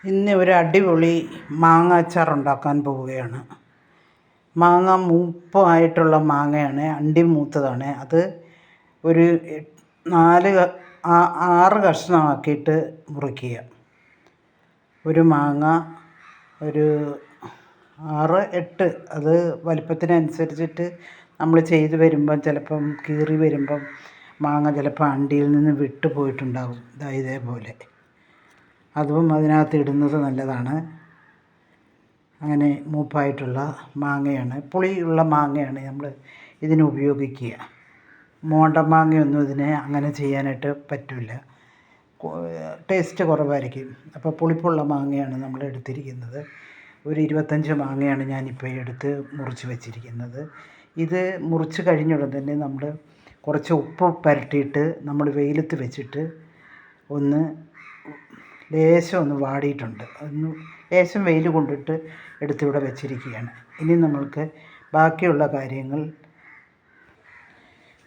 ഇന്ന് ഒരു അടിപൊളി മാങ്ങ അച്ചാർ ഉണ്ടാക്കാൻ പോവുകയാണ്. മാങ്ങ മൂപ്പായിട്ടുള്ള മാങ്ങയാണ്, അണ്ടി മൂത്തതാണ്. അത് ഒരു 6 കഷ്ണമാക്കിയിട്ട് മുറിക്കുക. ഒരു മാങ്ങ ഒരു 6, 8 അത് വലിപ്പത്തിനനുസരിച്ചിട്ട് നമ്മൾ ചെയ്ത് വരുമ്പം ചിലപ്പം കീറി വരുമ്പം മാങ്ങ ചിലപ്പോൾ അണ്ടിയിൽ നിന്ന് വിട്ടു പോയിട്ടുണ്ടാകും. ഇതേപോലെ അതും അതിനകത്ത് ഇടുന്നത് നല്ലതാണ്. അങ്ങനെ മൂപ്പായിട്ടുള്ള മാങ്ങയാണ്, പുളിയുള്ള മാങ്ങയാണ് നമ്മൾ ഇതിന് ഉപയോഗിക്കുക. മോണ്ട മാങ്ങയൊന്നും ഇതിന് അങ്ങനെ ചെയ്യാനായിട്ട് പറ്റില്ല, ടേസ്റ്റ് കുറവായിരിക്കും. അപ്പോൾ പുളിപ്പുള്ള മാങ്ങയാണ് നമ്മൾ എടുത്തിരിക്കുന്നത്. ഒരു 25 മാങ്ങയാണ് ഞാനിപ്പോൾ എടുത്ത് മുറിച്ച് വെച്ചിരിക്കുന്നത്. ഇത് മുറിച്ച് കഴിഞ്ഞുടൻ തന്നെ നമ്മൾ കുറച്ച് ഉപ്പ് പുരട്ടിയിട്ട് നമ്മൾ വെയിലത്ത് വെച്ചിട്ട് ലേശം ഒന്ന് വാടിയിട്ടുണ്ട്. ലേശം വെയിൽ കൊണ്ടിട്ട് എടുത്തിവിടെ വെച്ചിരിക്കുകയാണ്. ഇനി നമ്മൾക്ക് ബാക്കിയുള്ള കാര്യങ്ങൾ,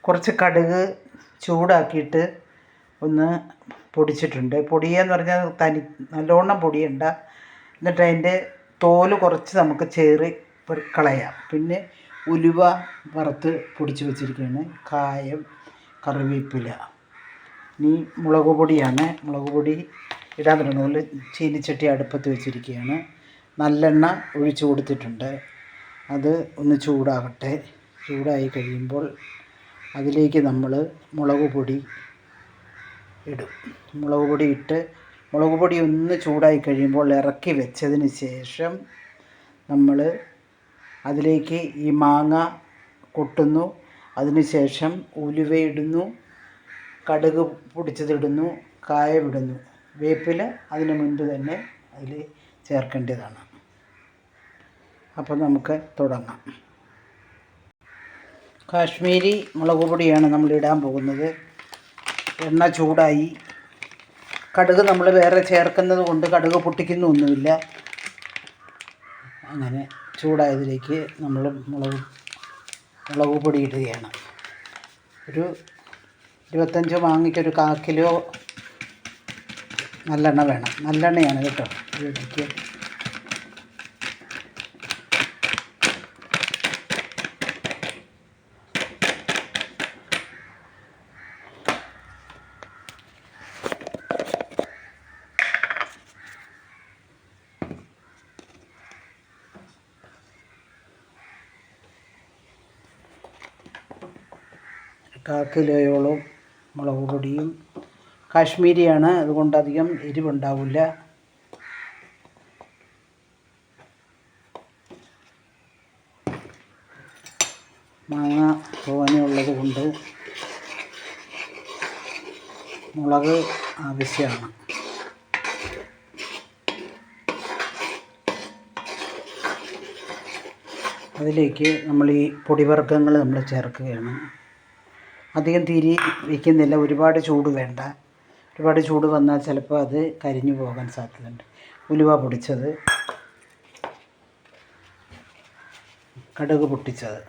കുറച്ച് കടുക് ചൂടാക്കിയിട്ട് ഒന്ന് പൊടിച്ചിട്ടുണ്ട്. പൊടിയെന്ന് പറഞ്ഞാൽ നല്ലോണം പൊടിയണ്ട. എന്നിട്ട് അതിൻ്റെ തോല് കുറച്ച് നമുക്ക് കളയാം. പിന്നെ ഉലുവ വറുത്ത് പൊടിച്ച് വെച്ചിരിക്കുകയാണ്, കായം, കറിവേപ്പില. ഇനി മുളക് പൊടിയാണ്. മുളക് പൊടി ഇടാൻ തുടങ്ങുമ്പോൾ ചീനിച്ചട്ടി അടുപ്പത്ത് വെച്ചിരിക്കുകയാണ്. നല്ലെണ്ണ ഒഴിച്ച് കൊടുത്തിട്ടുണ്ട്. അത് ഒന്ന് ചൂടാകട്ടെ. ചൂടായി കഴിയുമ്പോൾ അതിലേക്ക് നമ്മൾ മുളക് പൊടി ഇടും. മുളക് പൊടി ഒന്ന് ചൂടായി കഴിയുമ്പോൾ ഇറക്കി വെച്ചതിന് ശേഷം നമ്മൾ അതിലേക്ക് ഈ മാങ്ങ കൊട്ടുന്നു. അതിന് ശേഷം ഉലുവ ഇടുന്നു, കടുക് പൊടിച്ചതിടുന്നു, കായം ഇടുന്നു. വേപ്പില അതിന് മുൻപ് തന്നെ അതിൽ ചേർക്കേണ്ടതാണ്. അപ്പോൾ നമുക്ക് തുടങ്ങാം. കാശ്മീരി മുളക് പൊടിയാണ് നമ്മൾ ഇടാൻ പോകുന്നത്. എണ്ണ ചൂടായി. കടുക് നമ്മൾ വേറെ ചേർക്കുന്നത് കൊണ്ട് കടുക് പൊട്ടിക്കുന്നൊന്നുമില്ല. അങ്ങനെ ചൂടായതിലേക്ക് നമ്മൾ മുളക് പൊടി ഇടുകയാണ്. ഒരു 25 മാങ്ങയ്ക്ക് ഒരു 1/4 കിലോ നല്ലെണ്ണ വേണം. നല്ലെണ്ണയാണ് കേട്ടോ ഇതിലേക്ക്. കാൽ കിലോയോളം മുളക് പൊടിയും, കാശ്മീരിയാണ്, അതുകൊണ്ട് അധികം എരിവുണ്ടാവില്ല. മാങ്ങ തോനെയുള്ളത് കൊണ്ട് മുളക് ആവശ്യമാണ്. അതിലേക്ക് നമ്മൾ ഈ പൊടിവർഗ്ഗങ്ങൾ നമ്മൾ ചേർക്കുകയാണ്. അധികം തിരി വയ്ക്കുന്നില്ല, ഒരുപാട് ചൂട് വേണ്ട. ഒരുപാട് ചൂട് വന്നാൽ ചിലപ്പോൾ അത് കരിഞ്ഞു പോകാൻ സാധ്യതയുണ്ട്. ഉലുവ പൊടിച്ചത്, കടുക് പൊട്ടിച്ചത്,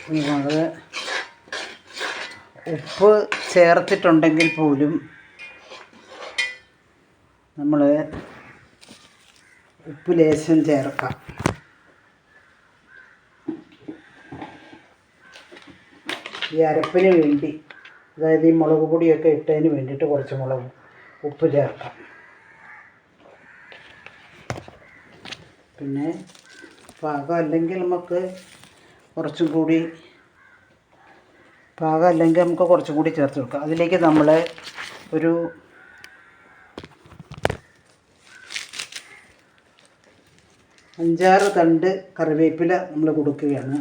കുരുമുളക്. ഉപ്പ് ചേർത്തിട്ടുണ്ടെങ്കിൽ പോലും നമ്മൾ ഉപ്പ് ലേശം ചേർക്കാം. ഈ അരപ്പിന് വേണ്ടി, അതായത് ഈ മുളക് പൊടിയൊക്കെ ഇട്ടതിന് വേണ്ടിയിട്ട് കുറച്ച് ഉപ്പ് ചേർക്കാം. പിന്നെ പാകമല്ലെങ്കിൽ നമുക്ക് കുറച്ചും കൂടി ചേർത്ത് വെക്കാം. അതിലേക്ക് നമ്മൾ ഒരു 5-6 തണ്ട് കറിവേപ്പില നമ്മൾ കൊടുക്കുകയാണ്.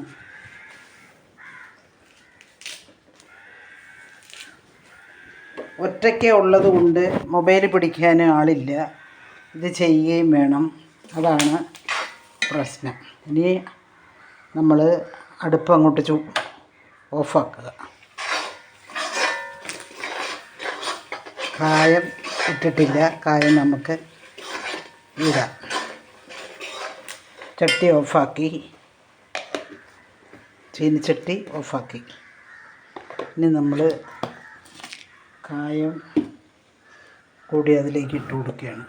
ഒറ്റയ്ക്ക് ഉള്ളത് കൊണ്ട് മൊബൈൽ പിടിക്കാൻ ആളില്ല, ഇത് ചെയ്യുകയും വേണം. അതാണ് പ്രശ്നം. ഇനി നമ്മൾ അടുപ്പ് അങ്ങോട്ട് ഓഫാക്കുക. കായം ഇട്ടിട്ടില്ല, കായം നമുക്ക് ഇടാം. ചട്ടി ഓഫാക്കി, ചീനിച്ചട്ടി ഓഫാക്കി. ഇനി നമ്മൾ കായം കൂടി അതിലേക്ക് ഇട്ട് കൊടുക്കുകയാണ്.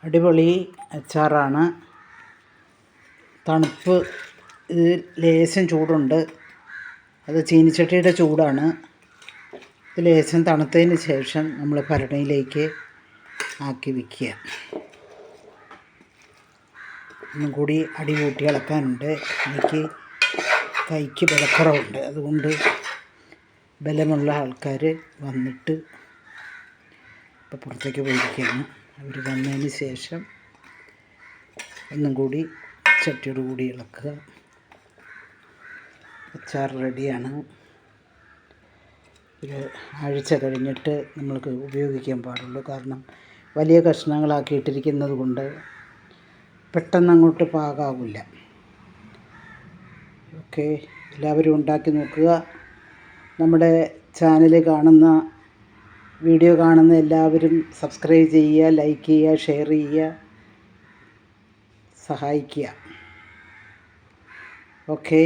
അടിപൊളി അച്ചാറാണ്. തണുപ്പ്, ഇത് ലേശം ചൂടുണ്ട്, അത് ചീനിച്ചട്ടിയുടെ ചൂടാണ്. ഇത് ലേശം തണുത്തതിന് ശേഷം നമ്മൾ ഭരണിയിലേക്ക് ആക്കി വയ്ക്കുക. ഒന്നും കൂടി അടി കൂട്ടി ഇളക്കാനുണ്ട്. എനിക്ക് കൈക്ക് ബലക്കുറവുണ്ട്, അതുകൊണ്ട് ബലമുള്ള ആൾക്കാർ വന്നിട്ട് ഇപ്പോൾ പുറത്തേക്ക് പോയിരിക്കുകയാണ്. അവർ വന്നതിന് ശേഷം ഒന്നും കൂടി ചട്ടിയോട് കൂടി ഇളക്കുക. അച്ചാർ റെഡിയാണ്. ഒരു ആഴ്ച കഴിഞ്ഞിട്ട് നമ്മൾക്ക് ഉപയോഗിക്കാൻ പാടുള്ളൂ. കാരണം വലിയ കഷ്ണങ്ങളാക്കിയിട്ടിരിക്കുന്നത് കൊണ്ട് പെട്ടെന്ന് അങ്ങോട്ട് പാകാവില്ല. ഓക്കെ, എല്ലാവരും ഉണ്ടാക്കി നോക്കുക. നമ്മുടെ ചാനൽ കാണുന്ന, വീഡിയോ കാണുന്ന എല്ലാവരും സബ്സ്ക്രൈബ് ചെയ്യുക, ലൈക്ക് ചെയ്യുക, ഷെയർ ചെയ്യുക, സഹായിക്കുക. ഓക്കെ.